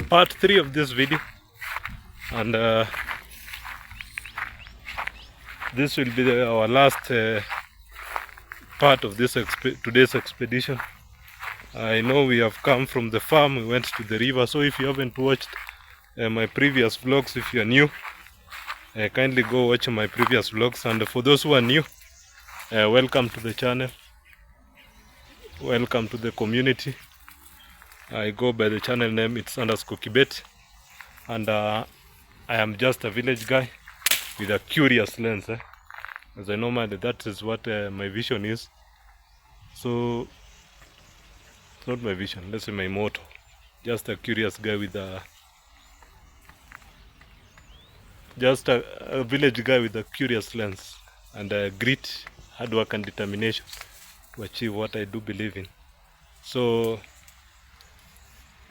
Part 3 of this video, and this will be our last part of this today's expedition. I know we have come from the farm, we went to the river, so if you haven't watched my previous vlogs, if you are new, kindly go watch my previous vlogs. And for those who are new, welcome to the channel, welcome to the community. I go by the channel name, it's _Kibet, and I am just a village guy with a curious lens, as I normally, that is what my vision is. So it's not my vision, let's say my motto, just a curious guy with a village guy with a curious lens, and grit, hard work and determination to achieve what I do believe in. So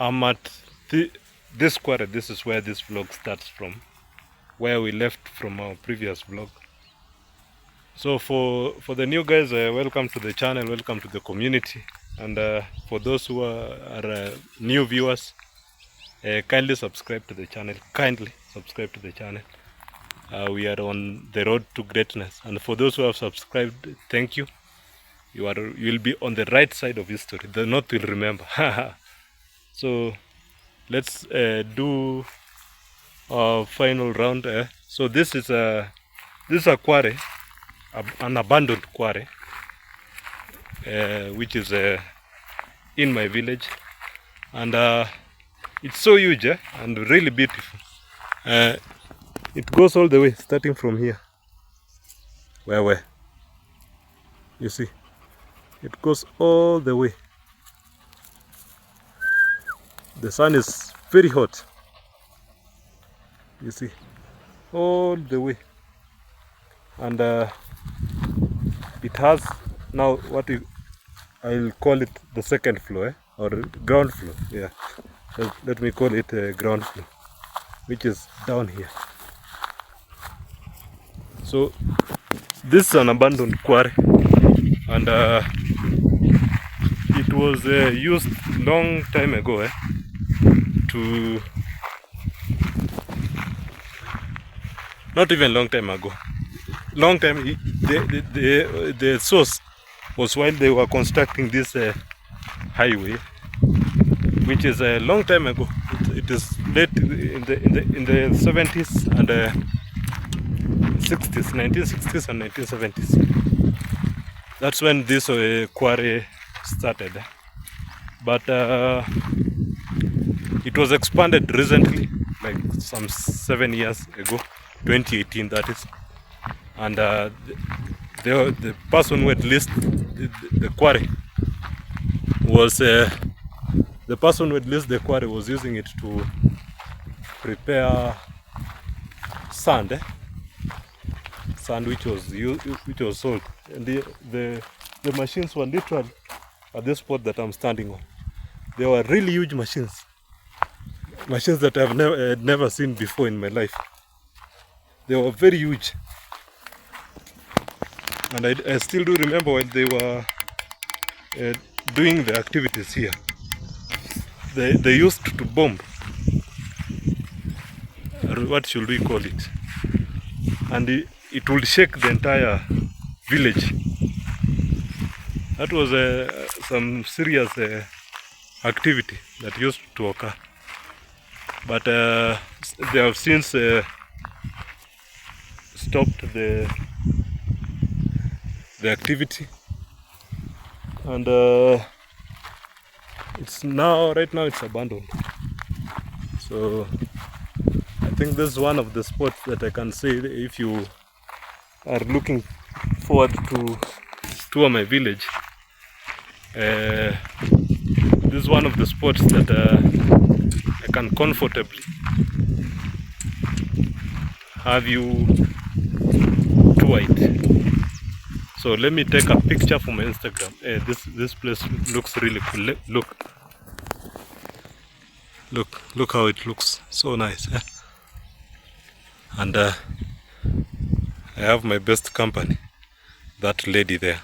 I'm at this quarry. This is where this vlog starts from, where we left from our previous vlog. So for the new guys, welcome to the channel, welcome to the community. And for those who are new viewers, kindly subscribe to the channel. We are on the road to greatness, and for those who have subscribed, thank you. You will be on the right side of history. The North will remember. So let's do our final round. So this is a quarry, an abandoned quarry, which is in my village, and it's so huge and really beautiful. It goes all the way, starting from here. Where you see, it goes all the way. The sun is very hot, you see, all the way. And it has now what I'll call it the second floor, or ground floor. Yeah, let me call it ground floor, which is down here. So this is an abandoned quarry, and it was used long time ago, not even long time ago. Long time, the source was while they were constructing this highway, which is a long time ago. It is late in the 70s and 60s, 1960s and 1970s. That's when this quarry started. But it was expanded recently, like some 7 years ago, 2018 that is. And the person who had listed the quarry was the person who had listed the quarry was using it to prepare sand, sand which was sold. And the machines were literally at this spot that I'm standing on. They were really huge machines that I've never seen before in my life. They were very huge, and I still do remember when they were doing the activities here. They used to bomb, or what should we call it, and it would shake the entire village. That was some serious activity that used to occur. But they have since stopped the activity, and right now it's abandoned. So I think this is one of the spots that I can say, if you are looking forward to tour my village, this is one of the spots that I can comfortably have you tour white. So let me take a picture for my Instagram. This place looks really cool. Look how it looks. So nice. And I have my best company, that lady there,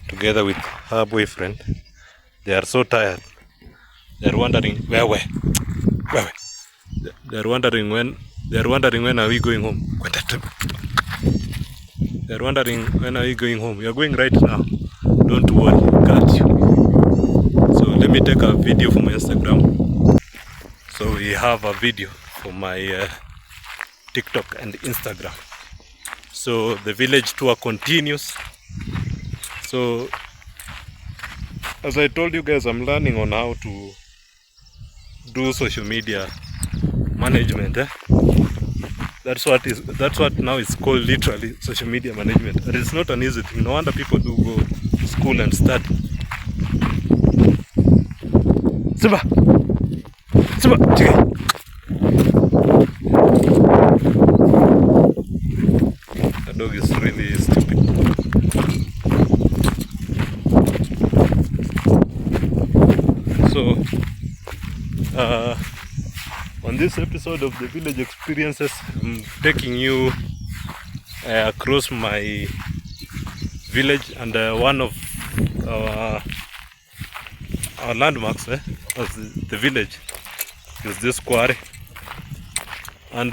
together with her boyfriend. They are so tired. They're wondering where. They're wondering when are we going home. They're wondering when are we going home. We are going right now. Don't worry, got you. So let me take a video for my Instagram. So we have a video for my TikTok and Instagram. So the village tour continues. So as I told you guys, I'm learning on how to do social media management. That's what now is called literally social media management. But it's not an easy thing. No wonder people do go to school and study. Simba, chicken. The dog is really stupid. So, on this episode of the Village Experiences, I'm taking you across my village, and one of our landmarks of the village is this quarry. And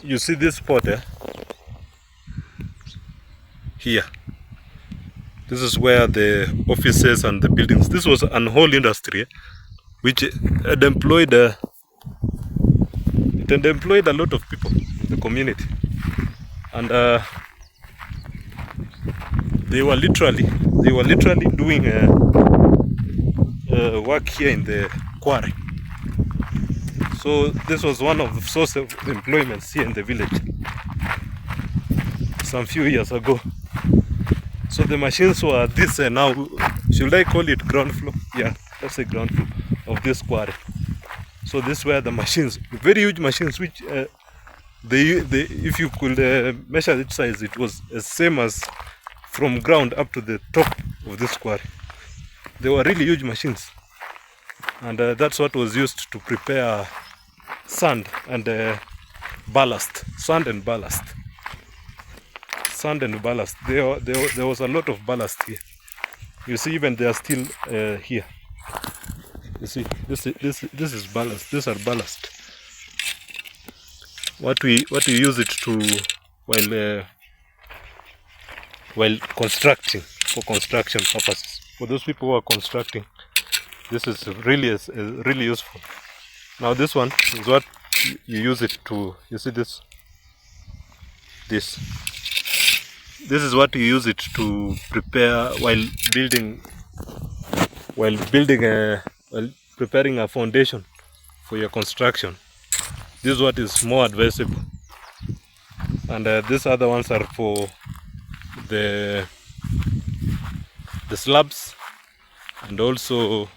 you see this spot here. This is where the offices and the buildings. This was an whole industry which had employed a lot of people in the community, and they were literally doing work here in the quarry. So this was one of the sources of employments here in the village some few years ago. So the machines were this now, should I call it ground floor? Yeah, let's say ground floor of this quarry. So this were the machines, very huge machines, which if you could measure its size, it was the same as from ground up to the top of this quarry. They were really huge machines, and that's what was used to prepare sand and ballast. There was a lot of ballast here. You see, even they are still here. You see, this is ballast. These are ballast. What we use it to while constructing, for construction purposes. For those people who are constructing, this is really useful. Now this one is what you use it to. You see this. This is what you use it to prepare while preparing a foundation for your construction. This is what is more advisable, and these other ones are for the slabs, and also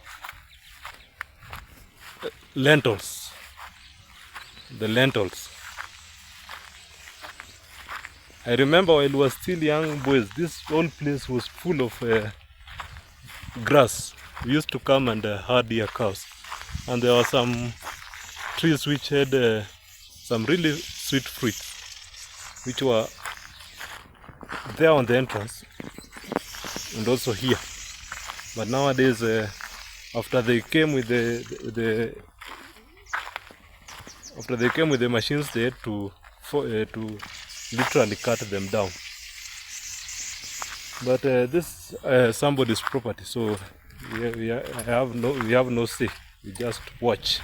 lentils. The lentils. I remember while we were still young boys, this whole place was full of grass. We used to come and herd here cows, and there were some trees which had some really sweet fruits, which were there on the entrance and also here. But nowadays, after they came with the machines, they had to literally cut them down. But this somebody's property, so we have no say. We just watch.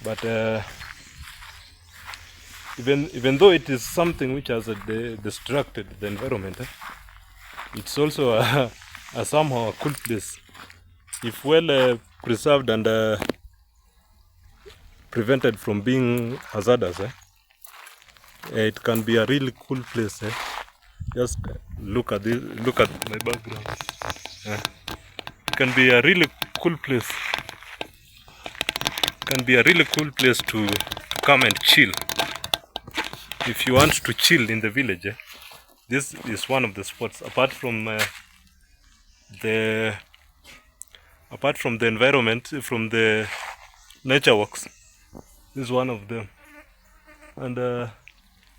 But even though it is something which has distracted the environment, it's also a somehow a cool place. If well preserved and prevented from being hazardous, it can be a really cool place. Just look at this. Look at my background. It can be a really cool place. It can be a really cool place to come and chill. if you want to chill in the village, this is one of the spots. Apart from the environment, from the nature walks, this is one of them. And I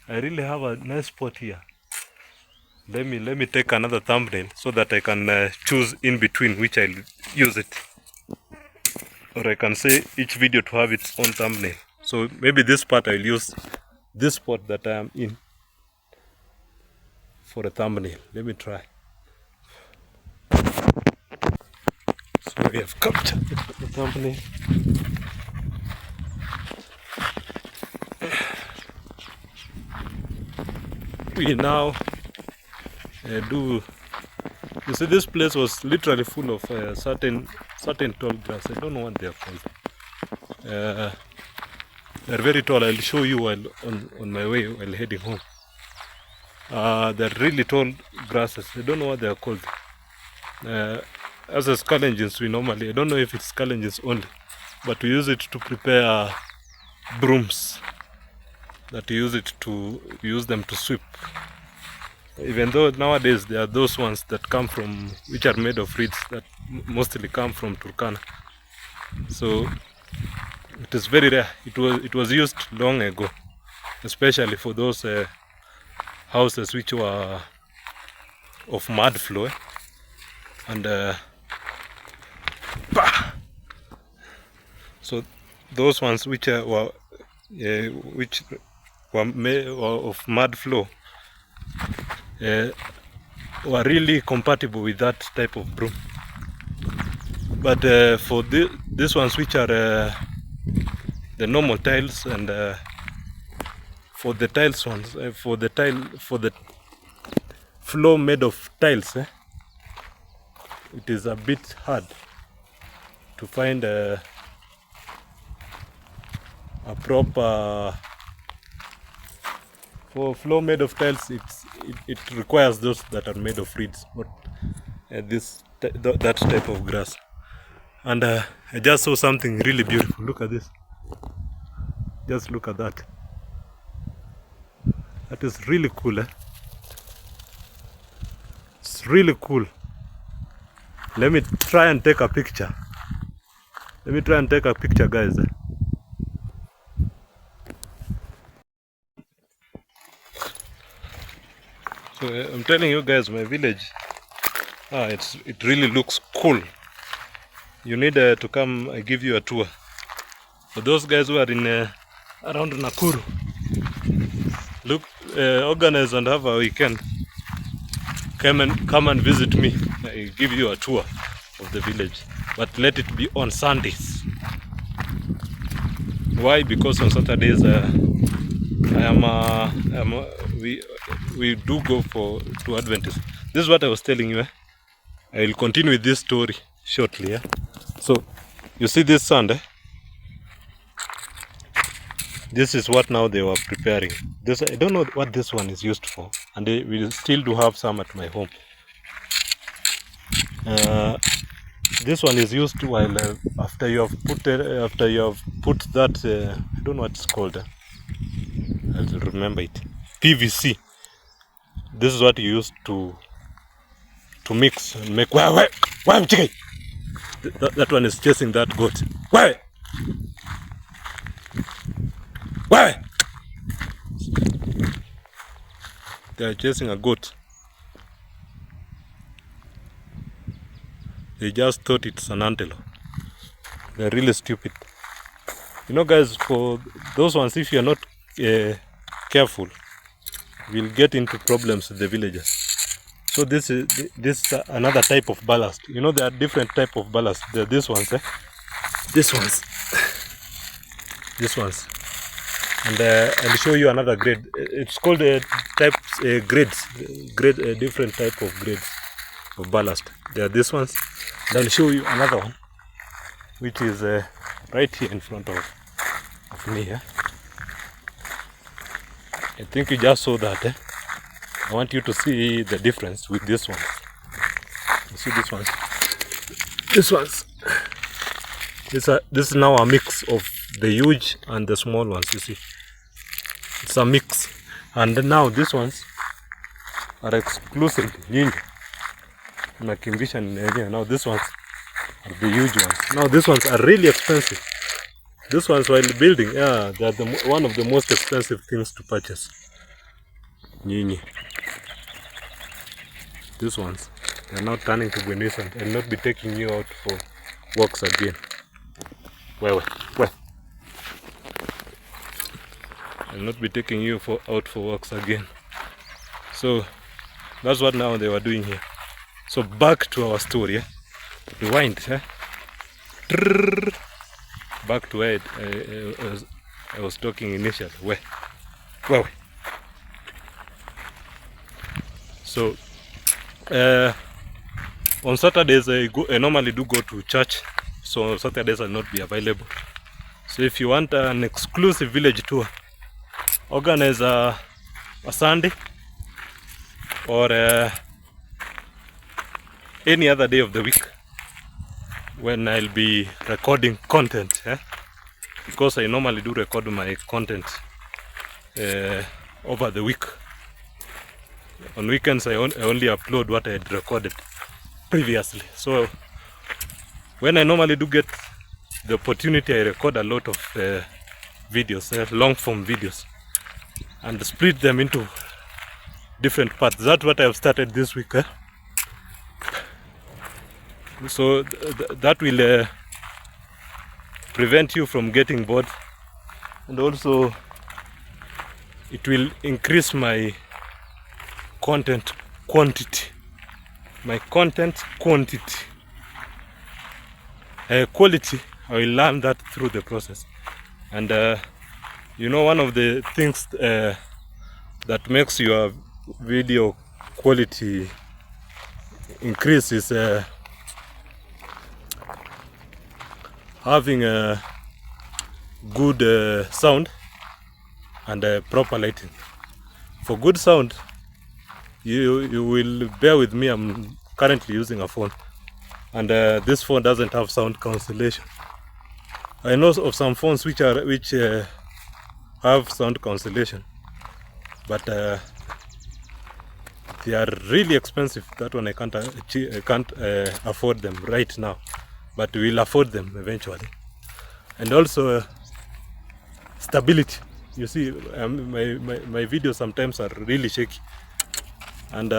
really have a nice spot here. Let me take another thumbnail so that I can choose in between which I'll use it, or I can say each video to have its own thumbnail. So maybe this part I'll use this spot that I am in for a thumbnail. Let me try. So we have captured the thumbnail. We now do. You see, this place was literally full of certain tall grass. I don't know what they are called. They're very tall. I'll show you while on my way while heading home. They're really tall grasses. I don't know what they are called. As a skull engines, we normally, I don't know if it's skull engines only, but we use it to prepare brooms. That we use them to sweep. Even though nowadays there are those ones that come from, which are made of reeds, that mostly come from Turkana. So it is very rare. It was used long ago, especially for those houses which were of mud floor, and so those ones which were made of mud floor were really compatible with that type of broom. But for these ones which are the normal tiles, and for the tiles ones, for the floor made of tiles, it is a bit hard to find a proper. For floor made of tiles, it requires those that are made of reeds, but that type of grass. And I just saw something really beautiful. Look at this. Just look at that. That is really cool. It's really cool. Let me try and take a picture. Guys. So I'm telling you guys, my village, it really looks cool. You need to come. I give you a tour. For those guys who are in around Nakuru, look, organize and have a weekend. Come and visit me. I give you a tour of the village, but let it be on Sundays. Why? Because on Saturdays we do go to Adventist. This is what I was telling you. I will continue with this story shortly. So you see this sand. This is what now they were preparing. This, I don't know what this one is used for, and we still do have some at my home. This one is used while after you have put that I don't know what it's called. I'll remember it. PVC. This is what you use to mix and make. Why, chicken? That one is chasing that goat. Why? They are chasing a goat. They just thought it's an antelope. They're really stupid. You know, guys, for those ones, if you're not careful, we'll get into problems with the villagers. So this is another type of ballast. You know, there are different type of ballast. There are these ones, These ones. And I'll show you another grade. It's called grades. Different type of grades of ballast. There are these ones. And I'll show you another one, which is right here in front of me. I think you just saw that. I want you to see the difference with this one. You see this one? This is now a mix of the huge and the small ones. You see, it's a mix. And now these ones are exclusively nyingi nakimbisha nenyewe. Now these ones are the huge ones. Now these ones are really expensive. These ones while building, yeah, they are one of the most expensive things to purchase. Nyinyi. These ones, they are now turning to Buenos and I'll not be taking you out for walks again. Well. I'll not be taking you out for walks again. So that's what now they were doing here. So back to our story. Eh? Rewind. Eh? Back to where I was talking initially. Where? So on Saturdays I normally do go to church. So on Saturdays I'll not be available. So if you want an exclusive village tour, organize a Sunday or any other day of the week when I'll be recording content. Because I normally do record my content over the week. On weekends I only upload what I had recorded previously. So when I normally do get the opportunity, I record a lot of videos, long form videos, and split them into different parts. That's what I have started this week. So that will prevent you from getting bored, and also it will increase my content quantity. Quality, I will learn that through the process. And you know, one of the things that makes your video quality increase is having a good sound and proper lighting. For good sound, you will bear with me, I'm currently using a phone, and this phone doesn't have sound cancellation. I know of some phones which have sound cancellation, but they are really expensive. That one I can't afford them right now, but we'll afford them eventually. And also stability. You see, my videos sometimes are really shaky, and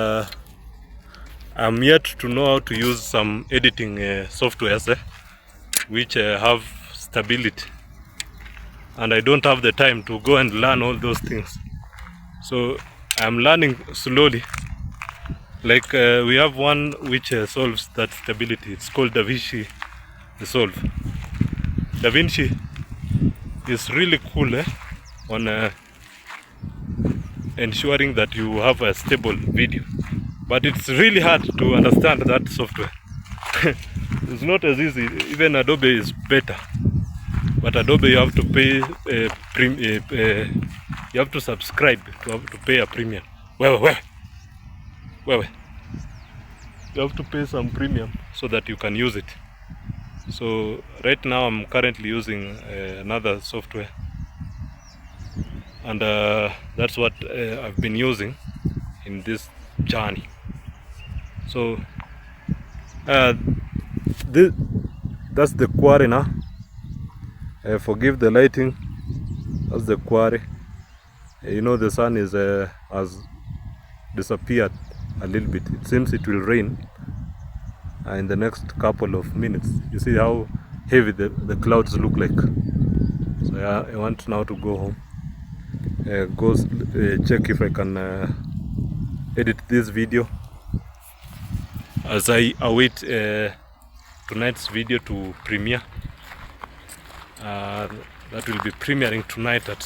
I'm yet to know how to use some editing softwares which have stability, and I don't have the time to go and learn all those things. So I'm learning slowly. Like we have one which solves that stability. It's called DaVinci Resolve. DaVinci is really cool on ensuring that you have a stable video, but it's really hard to understand that software. It's not as easy. Even Adobe is better, but Adobe you have to pay you have to subscribe to pay a premium. Well, you have to pay some premium so that you can use it. So right now I'm currently using another software, and that's what I've been using in this journey. So that's the quarry now. Forgive the lighting. That's the quarry. You know, the sun is has disappeared a little bit. It seems it will rain in the next couple of minutes. You see how heavy the clouds look like. So I want now to go home, go check if I can edit this video as I await tonight's video to premiere. That will be premiering tonight at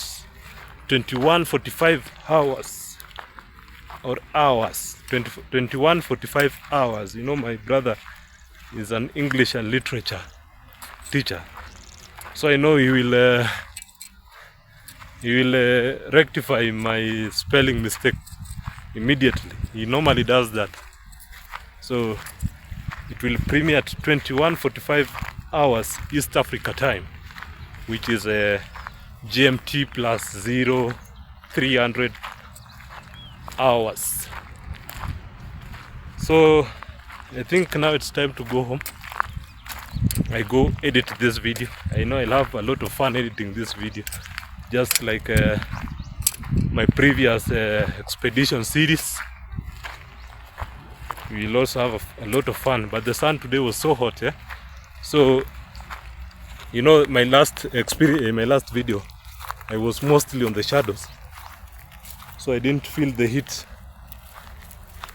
21:45 hours or hours. 21:45 hours. You know, my brother is an English and literature teacher, so I know he will rectify my spelling mistake immediately. He normally does that. So it will premiere at 21:45 hours East Africa time, which is GMT plus 0300 hours. So I think now it's time to go home. I go edit this video. I know I'll have a lot of fun editing this video, just like my previous expedition series. We'll also have a lot of fun, but the sun today was so hot, yeah? So, you know, my last experience, my last video, I was mostly on the shadows, so I didn't feel the heat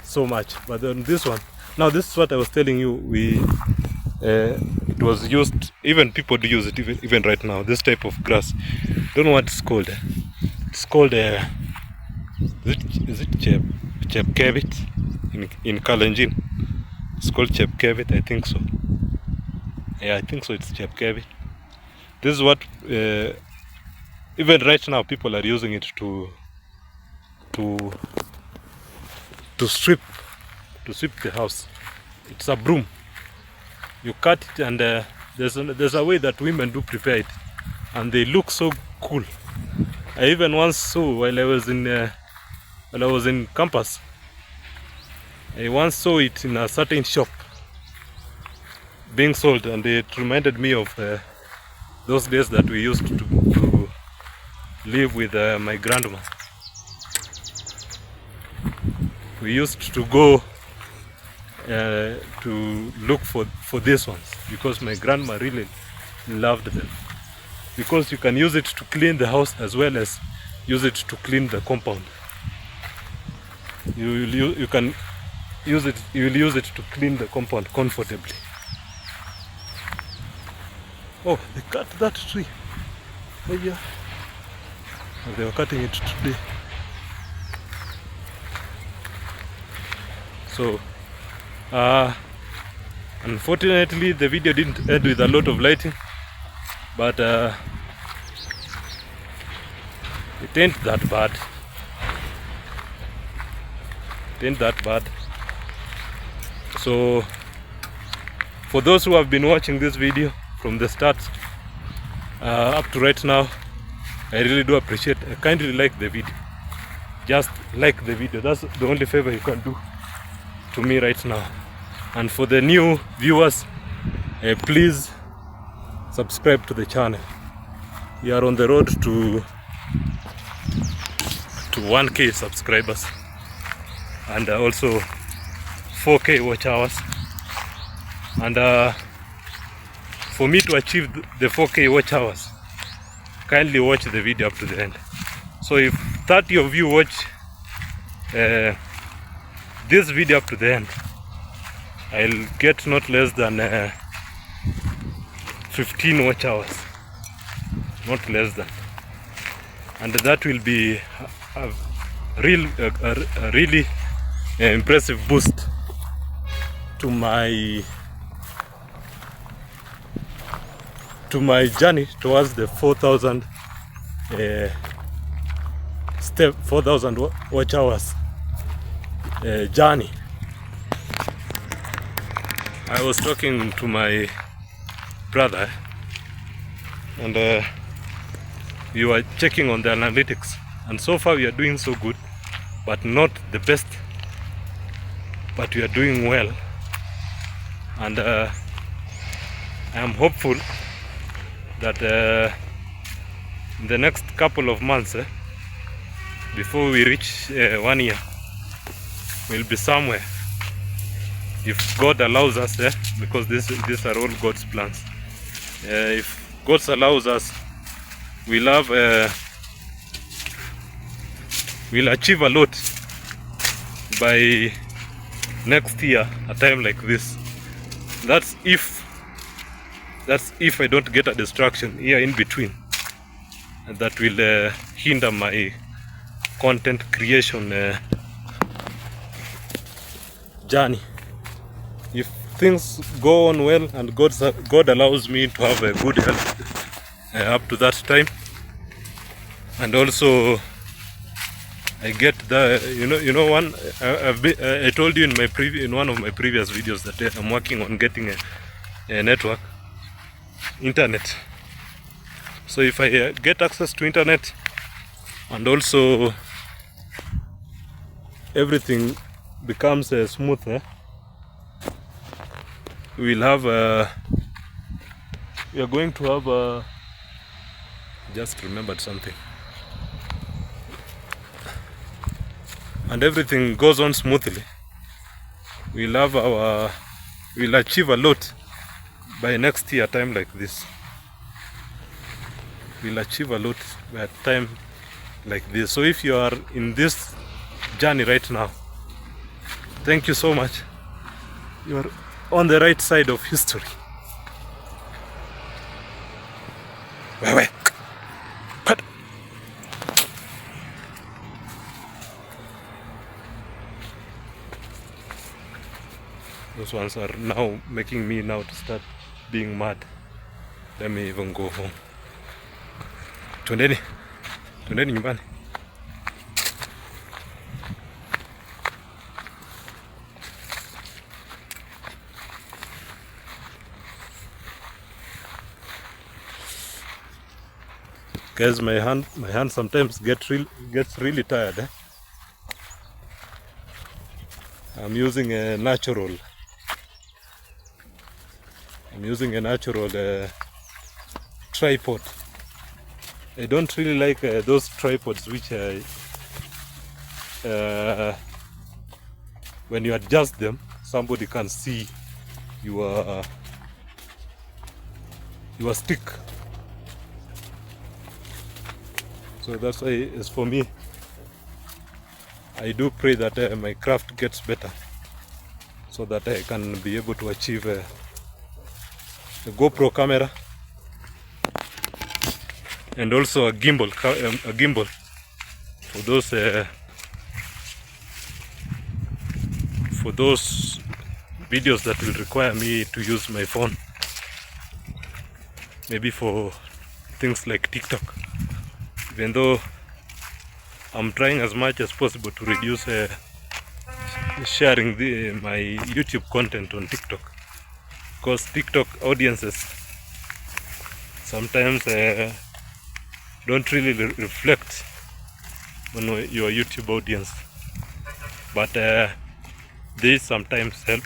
so much. But on this one, now this is what I was telling you, it was used, even people do use it even right now, this type of grass. Don't know what it's called. It's called is it Chepkevit in Kalenjin. It's called Chepkevit, I think so. Yeah, I think so, it's Chepkevit. This is what even right now people are using it to sweep the house. It's a broom. You cut it, and there's a way that women do prepare it, and they look so cool. I even once saw, while I was in campus, I once saw it in a certain shop being sold, and it reminded me of those days that we used to live with my grandma. We used to go to look for these ones, because my grandma really loved them, because you can use it to clean the house as well as use it to clean the compound. You will use it to clean the compound comfortably. Oh, they cut that tree. Oh yeah, they were cutting it today. So unfortunately the video didn't end with a lot of lighting, but it ain't that bad. It ain't that bad. So for those who have been watching this video from the start up to right now, I really do appreciate. I kindly like the video. Just like the video. That's the only favor you can do to me right now. And for the new viewers, please subscribe to the channel. We are on the road to 1K subscribers, and also 4K watch hours. And for me to achieve the 4K watch hours, kindly watch the video up to the end. So if 30 of you watch this video up to the end, I'll get not less than 15 watch hours, not less than, and that will be a really impressive boost to my journey towards the 4,000 watch hours journey. I was talking to my brother, and we were checking on the analytics, and so far we are doing so good, but not the best, but we are doing well. And I am hopeful that in the next couple of months, before we reach 1 year, we'll be somewhere, if God allows us, because these are all God's plans. If God allows us, we'll achieve a lot by next year, a time like this. That's if I don't get a distraction here in between that will hinder my content creation journey. If things go on well and God allows me to have a good health up to that time, and also I get the one, I told you in one of my previous videos that I'm working on getting a network, internet. So if I get access to internet, and also everything becomes smooth, we'll have we are going to have just remembered something, and everything goes on smoothly, we'll achieve a lot by next year time like this. We'll achieve a lot by a time like this. So if you are in this journey right now, thank you so much. You are on the right side of history. Wait. But those ones are now making me now to start being mad. Let me even go home. Twendeni nyumbani. Guys, my hand sometimes gets really tired. I'm using a natural tripod. I don't really like those tripods which when you adjust them, somebody can see your stick. So that's why, as for me, I do pray that my craft gets better, so that I can be able to achieve a GoPro camera and also a gimbal for those videos that will require me to use my phone, maybe for things like TikTok. Even though I'm trying as much as possible to reduce sharing my YouTube content on TikTok, because TikTok audiences sometimes don't really reflect on your YouTube audience, but they sometimes help.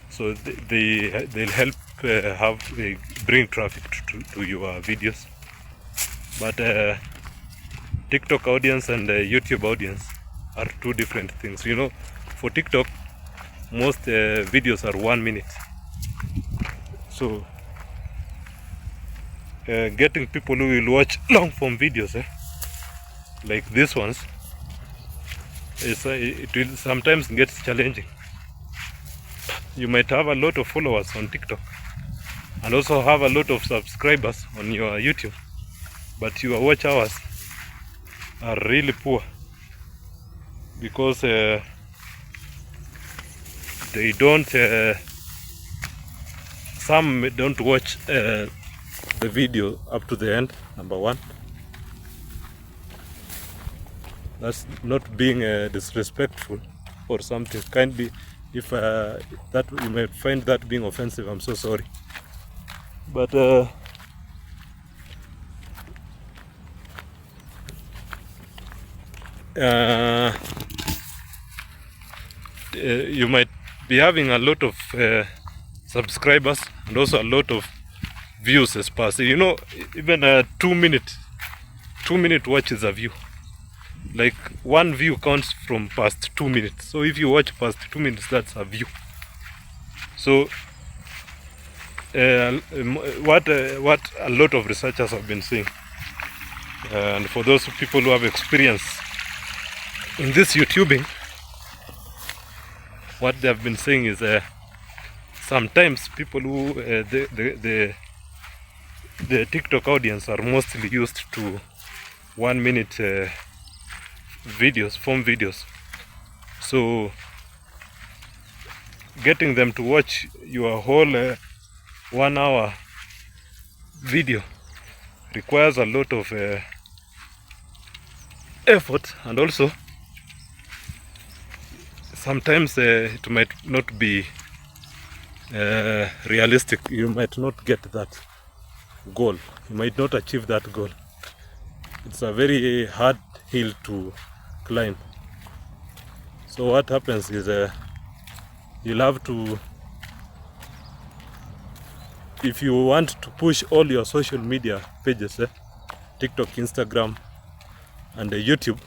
So they'll help bring traffic to your videos. But TikTok audience and YouTube audience are two different things. You know, for TikTok, most videos are 1 minute. So getting people who will watch long form videos, like these ones, it will sometimes get challenging. You might have a lot of followers on TikTok and also have a lot of subscribers on your YouTube, but your watch hours are really poor, because they don't some don't watch the video up to the end. Number one, that's not being disrespectful or something. Kindly, if that you might find that being offensive, I'm so sorry. But you might be having a lot of subscribers and also a lot of views as per. You know, even a 2 minute watch is a view. Like 1 view counts from past 2 minutes. So if you watch past 2 minutes, that's a view. So what a lot of researchers have been saying, and for those people who have experience in this YouTubing, what they have been saying is sometimes people who the TikTok audience are mostly used to 1 minute videos, form videos. So getting them to watch your whole 1 hour video requires a lot of effort, and also sometimes it might not be realistic. You might not get that goal. You might not achieve that goal. It's a very hard hill to climb. So what happens is you'll have to, if you want to push all your social media pages, TikTok, Instagram, and YouTube,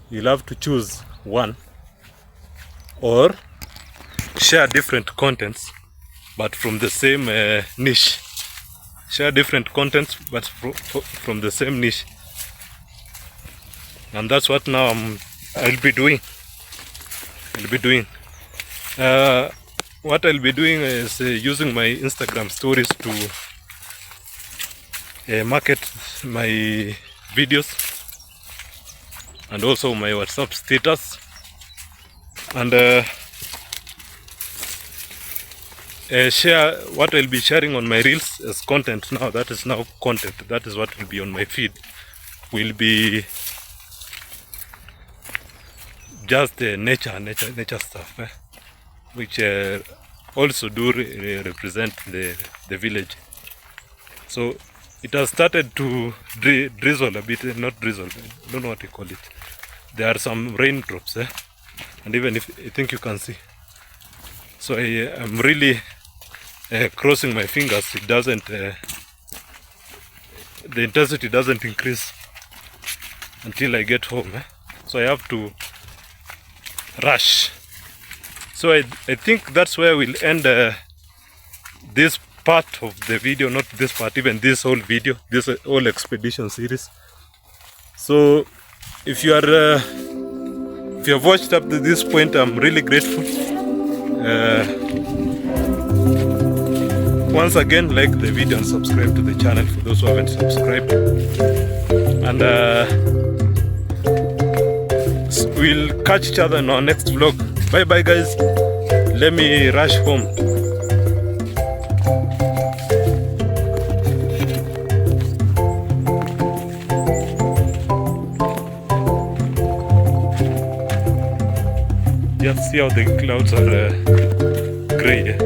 you'll have to choose one, or share different contents but from the same niche. Share different contents but from the same niche. And that's what now I'll be doing. What I'll be doing is using my Instagram stories to market my videos, and also my WhatsApp status, and share what I'll be sharing on my reels as content now. That is now content. That is what will be on my feed. Will be just nature stuff, which also do represent the village. So it has started to drizzle a bit, not drizzle, I don't know what you call it. There are some raindrops, and even if I think you can see. So I am really crossing my fingers it doesn't, the intensity doesn't increase until I get home. So I have to rush. So I think that's where we'll end this part of the video, not this part, even this whole video, this whole expedition series. So if you are if you have watched up to this point, I'm really grateful. Once again, like the video and subscribe to the channel for those who haven't subscribed. And we'll catch each other in our next vlog. Bye bye guys. Let me rush home. Just see how the clouds are grey.